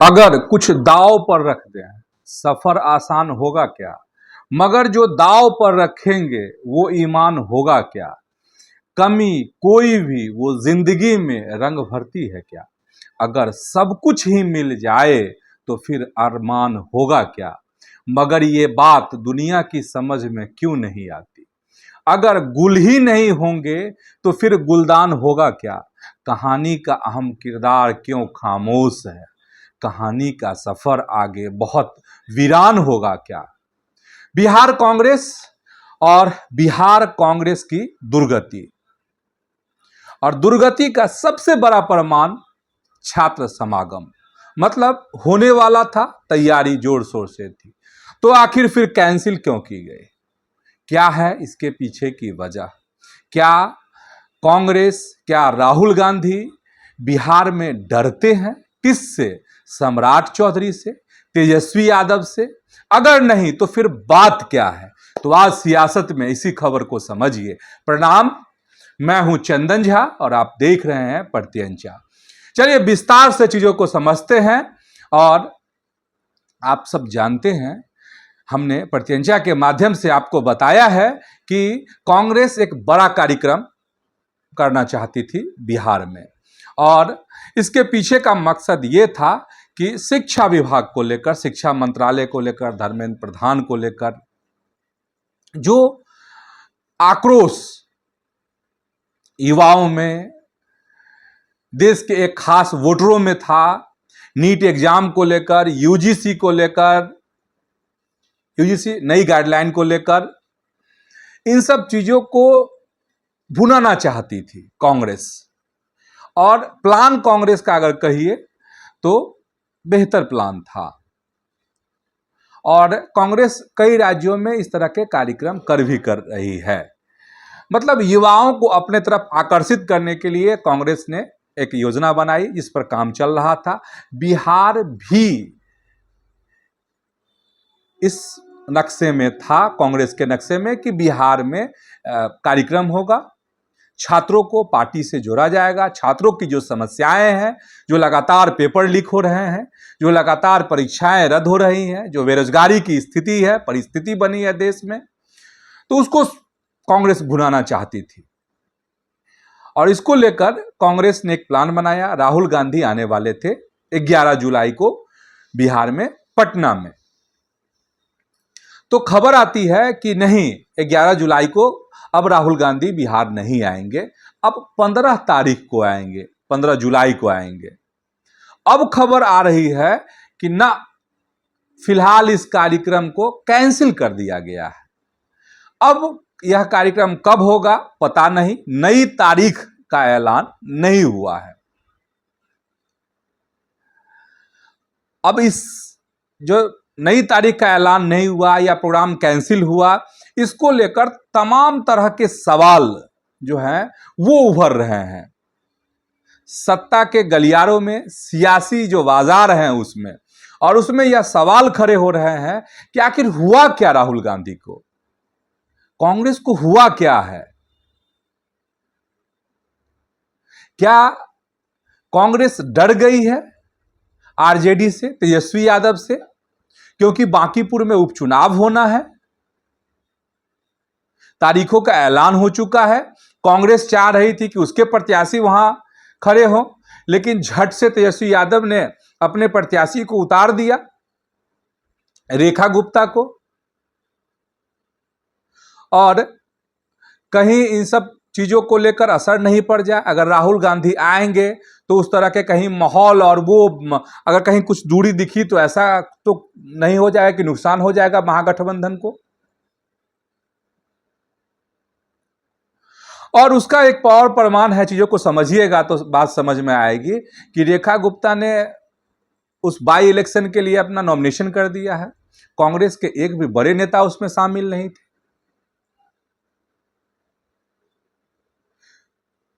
अगर कुछ दांव पर रख दें, सफर आसान होगा क्या? मगर जो दांव पर रखेंगे वो ईमान होगा क्या? कमी कोई भी वो जिंदगी में रंग भरती है क्या? अगर सब कुछ ही मिल जाए तो फिर अरमान होगा क्या? मगर ये बात दुनिया की समझ में क्यों नहीं आती? अगर गुल ही नहीं होंगे तो फिर गुलदान होगा क्या? कहानी का अहम किरदार क्यों खामोश है? कहानी का सफर आगे बहुत वीरान होगा क्या? बिहार कांग्रेस और बिहार कांग्रेस की दुर्गति, और दुर्गति का सबसे बड़ा प्रमाण छात्र समागम, मतलब होने वाला था, तैयारी जोर शोर से थी, तो आखिर फिर कैंसिल क्यों की गई? क्या है इसके पीछे की वजह? क्या कांग्रेस, क्या राहुल गांधी बिहार में डरते हैं? किससे? सम्राट चौधरी से? तेजस्वी यादव से? अगर नहीं तो फिर बात क्या है? तो आज सियासत में इसी खबर को समझिए। प्रणाम, मैं हूं चंदन झा और आप देख रहे हैं प्रत्यंचा। चलिए विस्तार से चीजों को समझते हैं। और आप सब जानते हैं, हमने प्रत्यंचा के माध्यम से आपको बताया है कि कांग्रेस एक बड़ा कार्यक्रम करना चाहती थी बिहार में, और इसके पीछे का मकसद ये था कि शिक्षा विभाग को लेकर, शिक्षा मंत्रालय को लेकर, धर्मेंद्र प्रधान को लेकर जो आक्रोश युवाओं में, देश के एक खास वोटरों में था, नीट एग्जाम को लेकर, यूजीसी को लेकर, यूजीसी नई गाइडलाइन को लेकर, इन सब चीजों को भुनाना चाहती थी कांग्रेस। और प्लान कांग्रेस का अगर कहिए तो बेहतर प्लान था, और कांग्रेस कई राज्यों में इस तरह के कार्यक्रम कर रही है। मतलब युवाओं को अपने तरफ आकर्षित करने के लिए कांग्रेस ने एक योजना बनाई जिस पर काम चल रहा था। बिहार भी इस नक्शे में था, कांग्रेस के नक्शे में, कि बिहार में कार्यक्रम होगा, छात्रों को पार्टी से जोड़ा जाएगा, छात्रों की जो समस्याएं हैं, जो लगातार पेपर लीक हो रहे हैं, जो लगातार परीक्षाएं रद्द हो रही हैं, जो बेरोजगारी की स्थिति है, परिस्थिति बनी है देश में, तो उसको कांग्रेस भुनाना चाहती थी। और इसको लेकर कांग्रेस ने एक प्लान बनाया। राहुल गांधी आने वाले थे 11 जुलाई को बिहार में, पटना में। तो खबर आती है कि नहीं, 11 जुलाई को अब राहुल गांधी बिहार नहीं आएंगे, अब 15 तारीख को आएंगे, 15 जुलाई को आएंगे। अब खबर आ रही है कि ना, फिलहाल इस कार्यक्रम को कैंसिल कर दिया गया है। अब यह कार्यक्रम कब होगा पता नहीं, नई तारीख का ऐलान नहीं हुआ है। अब इस जो नई तारीख का ऐलान नहीं हुआ या प्रोग्राम कैंसिल हुआ, इसको लेकर तमाम तरह के सवाल जो हैं वो उभर रहे हैं। सत्ता के गलियारों में, सियासी जो बाजार हैं उसमें, और उसमें यह सवाल खड़े हो रहे हैं कि आखिर हुआ क्या राहुल गांधी को, कांग्रेस को हुआ क्या है? क्या कांग्रेस डर गई है आरजेडी से, तेजस्वी यादव से, क्योंकि बांकीपुर में उपचुनाव होना है, तारीखों का ऐलान हो चुका है। कांग्रेस चाह रही थी कि उसके प्रत्याशी वहां खड़े हों, लेकिन झट से तेजस्वी यादव ने अपने प्रत्याशी को उतार दिया, रेखा गुप्ता को। और कहीं इन सब चीजों को लेकर असर नहीं पड़ जाए, अगर राहुल गांधी आएंगे तो उस तरह के कहीं माहौल, और वो अगर कहीं कुछ दूरी दिखी तो ऐसा तो नहीं हो जाएगा कि नुकसान हो जाएगा महागठबंधन को। और उसका एक और प्रमाण है, चीजों को समझिएगा तो बात समझ में आएगी, कि रेखा गुप्ता ने उस बाई इलेक्शन के लिए अपना नॉमिनेशन कर दिया है। कांग्रेस के एक भी बड़े नेता उसमें शामिल नहीं थे।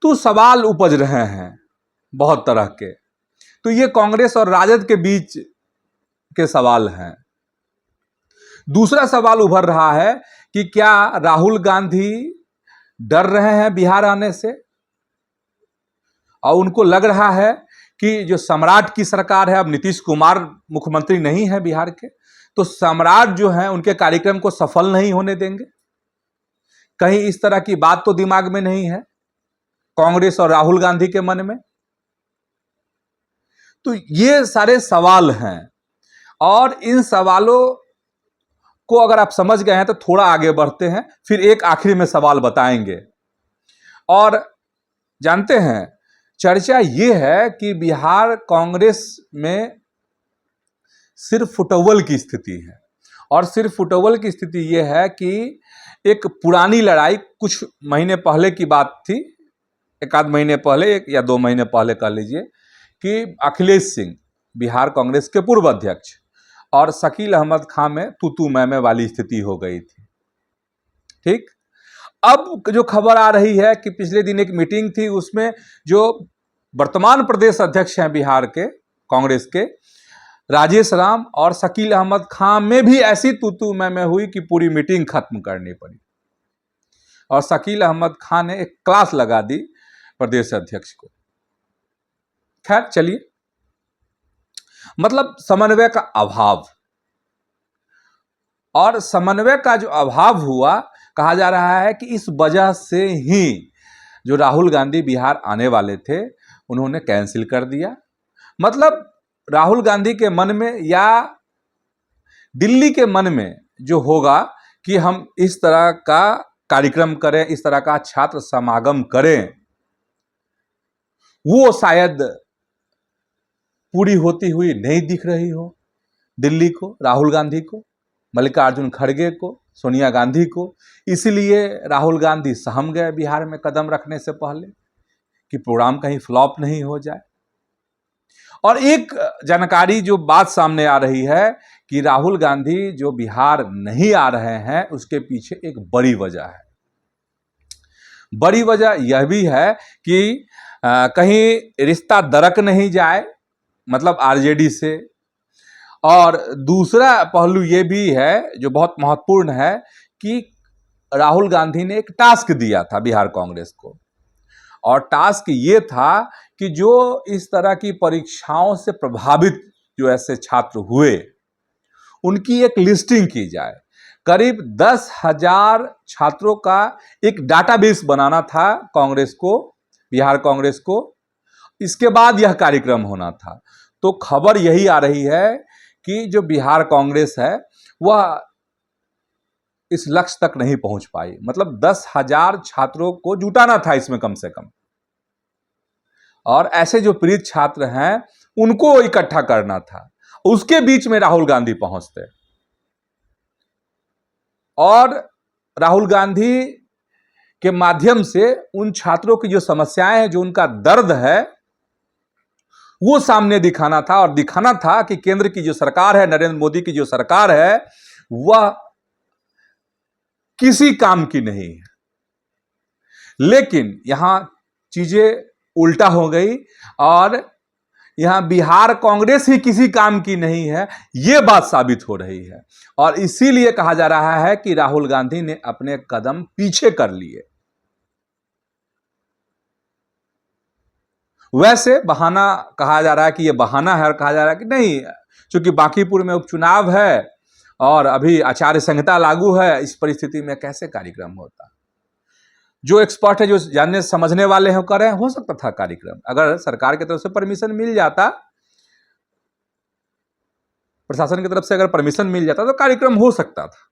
तो सवाल उपज रहे हैं बहुत तरह के। तो ये कांग्रेस और राजद के बीच के सवाल हैं। दूसरा सवाल उभर रहा है कि क्या राहुल गांधी डर रहे हैं बिहार आने से, और उनको लग रहा है कि जो सम्राट की सरकार है, अब नीतीश कुमार मुख्यमंत्री नहीं है बिहार के, तो सम्राट जो है उनके कार्यक्रम को सफल नहीं होने देंगे? कहीं इस तरह की बात तो दिमाग में नहीं है कांग्रेस और राहुल गांधी के मन में? तो ये सारे सवाल हैं, और इन सवालों को अगर आप समझ गए हैं तो थोड़ा आगे बढ़ते हैं, फिर एक आखिरी में सवाल बताएंगे। और जानते हैं, चर्चा ये है कि बिहार कांग्रेस में सिर्फ फुटबॉल की स्थिति है, और सिर्फ फुटबॉल की स्थिति ये है कि एक पुरानी लड़ाई कुछ महीने पहले की बात थी, एक आध महीने पहले, 1 या 2 महीने पहले कह लीजिए, कि अखिलेश सिंह बिहार कांग्रेस के पूर्व अध्यक्ष और शकील अहमद खान में तू मैं वाली स्थिति हो गई थी। ठीक, अब जो खबर आ रही है कि पिछले दिन एक मीटिंग थी, उसमें जो वर्तमान प्रदेश अध्यक्ष हैं बिहार के कांग्रेस के, राजेश राम और शकील अहमद खान में भी ऐसी तू मैं हुई कि पूरी मीटिंग खत्म करनी पड़ी, और शकील अहमद खान ने एक क्लास लगा दी प्रदेश अध्यक्ष को। खैर चलिए, मतलब समन्वय का अभाव, और समन्वय का जो अभाव हुआ, कहा जा रहा है कि इस वजह से ही जो राहुल गांधी बिहार आने वाले थे उन्होंने कैंसिल कर दिया। मतलब राहुल गांधी के मन में या दिल्ली के मन में जो होगा कि हम इस तरह का कार्यक्रम करें, इस तरह का छात्र समागम करें, वो शायद पूरी होती हुई नहीं दिख रही हो दिल्ली को, राहुल गांधी को, मल्लिकार्जुन खड़गे को, सोनिया गांधी को। इसलिए राहुल गांधी सहम गए बिहार में कदम रखने से पहले कि प्रोग्राम कहीं फ्लॉप नहीं हो जाए। और एक जानकारी जो बात सामने आ रही है कि राहुल गांधी जो बिहार नहीं आ रहे हैं, उसके पीछे एक बड़ी वजह है। बड़ी वजह यह भी है कि कहीं रिश्ता दरक नहीं जाए, मतलब आरजेडी से। और दूसरा पहलू ये भी है जो बहुत महत्वपूर्ण है कि राहुल गांधी ने एक टास्क दिया था बिहार कांग्रेस को, और टास्क ये था कि जो इस तरह की परीक्षाओं से प्रभावित जो ऐसे छात्र हुए, उनकी एक लिस्टिंग की जाए। करीब 10,000 छात्रों का एक डाटाबेस बनाना था कांग्रेस को, बिहार कांग्रेस को। इसके बाद यह कार्यक्रम होना था। तो खबर यही आ रही है कि जो बिहार कांग्रेस है वह इस लक्ष्य तक नहीं पहुंच पाई। मतलब 10,000 छात्रों को जुटाना था इसमें कम से कम, और ऐसे जो पीड़ित छात्र हैं उनको इकट्ठा करना था। उसके बीच में राहुल गांधी पहुंचते, और राहुल गांधी के माध्यम से उन छात्रों की जो समस्याएं हैं, जो उनका दर्द है, वो सामने दिखाना था। और दिखाना था कि केंद्र की जो सरकार है, नरेंद्र मोदी की जो सरकार है, वह किसी काम की नहीं है। लेकिन यहां चीजें उल्टा हो गई, और यहां बिहार कांग्रेस ही किसी काम की नहीं है, यह बात साबित हो रही है। और इसीलिए कहा जा रहा है कि राहुल गांधी ने अपने कदम पीछे कर लिए। वैसे बहाना कहा जा रहा है कि यह बहाना है, और कहा जा रहा है कि नहीं, चूंकि बांकीपुर में उपचुनाव है और अभी आचार्य संहिता लागू है, इस परिस्थिति में कैसे कार्यक्रम होता। जो एक्सपर्ट है, जो जानने समझने वाले हैं, कर रहे हैं, हो सकता था कार्यक्रम, अगर सरकार की तरफ से परमिशन मिल जाता, प्रशासन की तरफ से अगर परमिशन मिल जाता तो कार्यक्रम हो सकता था।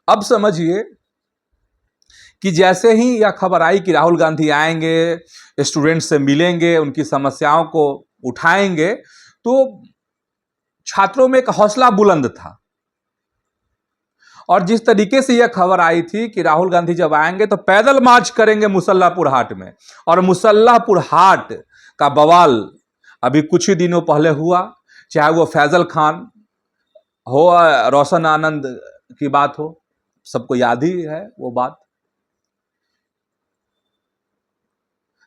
अब समझिए कि जैसे ही यह खबर आई कि राहुल गांधी आएंगे, स्टूडेंट से मिलेंगे, उनकी समस्याओं को उठाएंगे, तो छात्रों में एक हौसला बुलंद था। और जिस तरीके से यह खबर आई थी कि राहुल गांधी जब आएंगे तो पैदल मार्च करेंगे मुसल्लापुर हाट में, और मुसल्लापुर हाट का बवाल अभी कुछ ही दिनों पहले हुआ, चाहे वो फैजल खान हो, रोशन आनंद की बात हो, सबको याद ही है वो बात।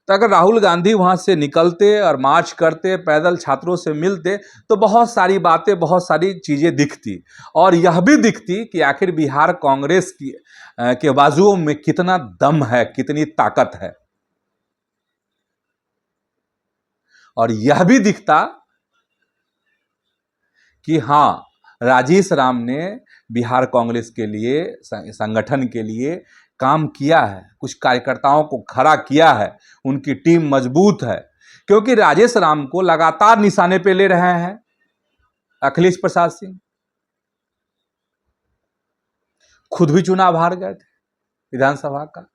तो अगर राहुल गांधी वहां से निकलते और मार्च करते, पैदल छात्रों से मिलते, तो बहुत सारी बातें, बहुत सारी चीजें दिखती, और यह भी दिखती कि आखिर बिहार कांग्रेस की के बाजुओं में कितना दम है, कितनी ताकत है। और यह भी दिखता कि हाँ, राजेश राम ने बिहार कांग्रेस के लिए, संगठन के लिए काम किया है, कुछ कार्यकर्ताओं को खड़ा किया है, उनकी टीम मजबूत है। क्योंकि राजेश राम को लगातार निशाने पे ले रहे हैं अखिलेश प्रसाद सिंह, खुद भी चुनाव हार गए थे विधानसभा का।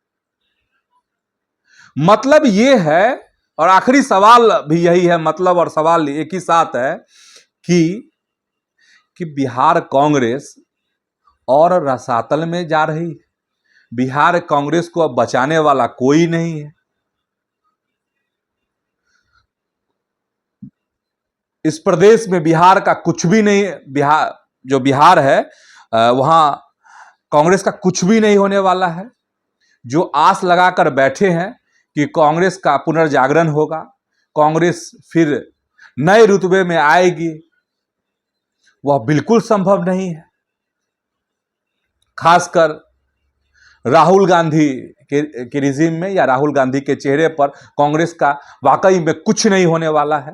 मतलब ये है, और आखिरी सवाल भी यही है, मतलब और सवाल एक ही साथ है कि बिहार कांग्रेस और रसातल में जा रही है। बिहार कांग्रेस को अब बचाने वाला कोई नहीं है। इस प्रदेश में बिहार का कुछ भी नहीं, बिहार है वहां कांग्रेस का कुछ भी नहीं होने वाला है। जो आस लगाकर बैठे हैं कि कांग्रेस का पुनर्जागरण होगा, कांग्रेस फिर नए रुतबे में आएगी, वह बिल्कुल संभव नहीं है। खासकर राहुल गांधी के रिजीम में या राहुल गांधी के चेहरे पर कांग्रेस का वाकई में कुछ नहीं होने वाला है।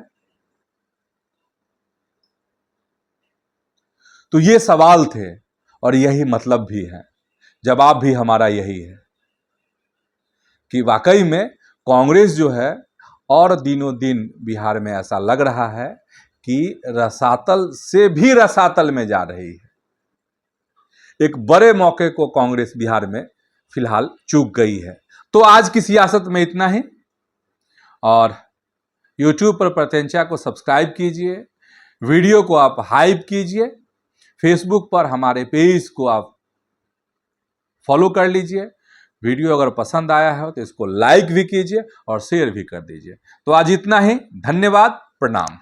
तो ये सवाल थे और यही मतलब भी है, जवाब भी हमारा यही है कि वाकई में कांग्रेस जो है, और दिनों दिन बिहार में ऐसा लग रहा है कि रसातल से भी रसातल में जा रही है। एक बड़े मौके को कांग्रेस बिहार में फिलहाल चूक गई है। तो आज की सियासत में इतना ही, और YouTube पर प्रत्यंचा को सब्सक्राइब कीजिए, वीडियो को आप हाइप कीजिए, फेसबुक पर हमारे पेज को आप फॉलो कर लीजिए। वीडियो अगर पसंद आया है तो इसको लाइक भी कीजिए और शेयर भी कर दीजिए। तो आज इतना ही, धन्यवाद, प्रणाम।